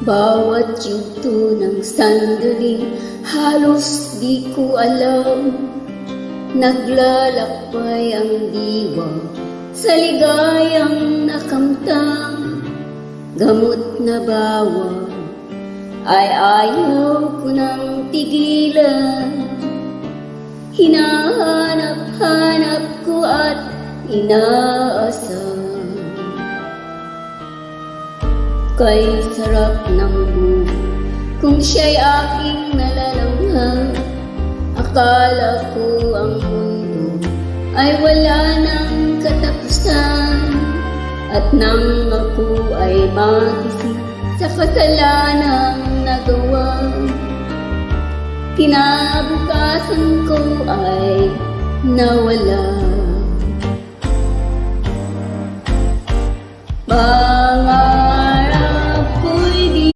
Bawat yugto ng sandaling halos di ko alam. Naglalakbay ang diwa sa ligayang nakamtang. Gamot na bawal ay ayaw ko nang tigilan. Hinahanap-hanap ko at inaasam. Kay sarap ng buhay kung siya'y aking nalalanghap. Akala ko ang mundo ay wala ng katapusan. At nang ako ay magising sa kasalanang nagawa, kinabukasan ko ay nawala. Mga